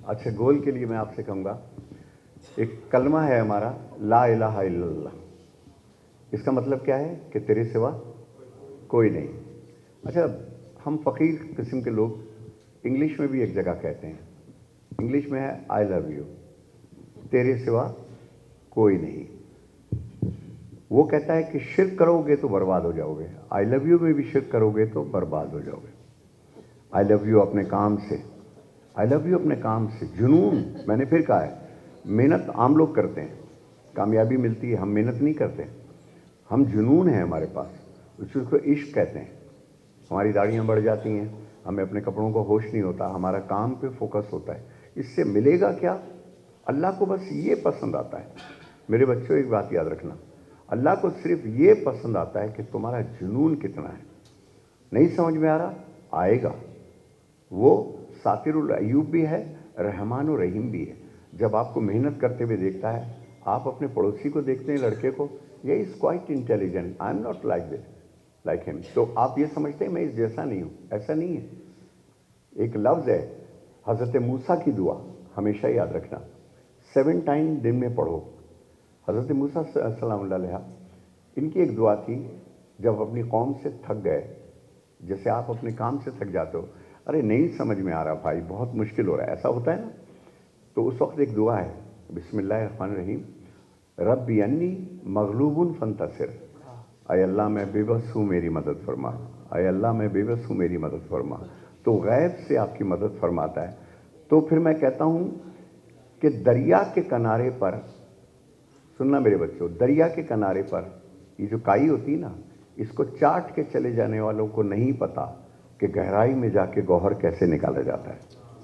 अच्छा, गोल के लिए मैं आपसे कहूँगा, एक कलमा है हमारा, ला इलाहा इल्लल्लाह। इसका मतलब क्या है कि तेरे सिवा कोई नहीं। अच्छा, हम फ़कीर किस्म के लोग इंग्लिश में भी एक जगह कहते हैं, इंग्लिश में है आई लव यू, तेरे सिवा कोई नहीं। वो कहता है कि शिर्क करोगे तो बर्बाद हो जाओगे, आई लव यू में भी शिर्क करोगे तो बर्बाद हो जाओगे। आई लव यू अपने काम से, आई लव यू अपने काम से। जुनून, मैंने फिर कहा है, मेहनत आम लोग करते हैं, कामयाबी मिलती है, हम मेहनत नहीं करते। हम जुनून है हमारे पास, उसको इश्क कहते हैं। हमारी दाढ़ियाँ बढ़ जाती हैं, हमें अपने कपड़ों को होश नहीं होता, हमारा काम पे फोकस होता है। इससे मिलेगा क्या? अल्लाह को बस ये पसंद आता है। मेरे बच्चों, एक बात याद रखना, अल्लाह को सिर्फ ये पसंद आता है कि तुम्हारा जुनून कितना है। नहीं समझ में आ रहा? आएगा। वो सातिरुल अय्यूब भी है, रहमानुर रहीम भी है। जब आपको मेहनत करते हुए देखता है, आप अपने पड़ोसी को देखते हैं, लड़के को, ये is quite intelligent, I am not like this like him, तो आप ये समझते हैं मैं इस जैसा नहीं हूँ। ऐसा नहीं है। एक लफ्ज़ है हज़रत मूसा की दुआ, हमेशा याद रखना, 7 टाइम दिन में पढ़ो। हज़रत मूसा सलामुल्लाह अलैह, इनकी एक दुआ थी, जब अपनी कौम से थक गए, जैसे आप अपने काम से थक जाते हो, अरे नहीं समझ में आ रहा भाई, बहुत मुश्किल हो रहा है, ऐसा होता है ना, तो उस वक्त एक दुआ है, बिस्मिल्लाहिर्रहमानिर्रहीम, रब्बी अन्नी मगलूबुन फंतसिर, आय अल्लाह मैं बेबस हूँ, मेरी मदद फरमा। आय अल्लाह मैं बेबस हूँ, मेरी मदद फरमा। तो गैब से आपकी मदद फरमाता है। तो फिर मैं कहता हूँ कि दरिया के किनारे पर, सुनना मेरे बच्चों, दरिया के किनारे पर ये जो काई होती है ना, इसको चाट के चले जाने वालों को नहीं पता कि गहराई में जाके गौहर कैसे निकाला जाता है।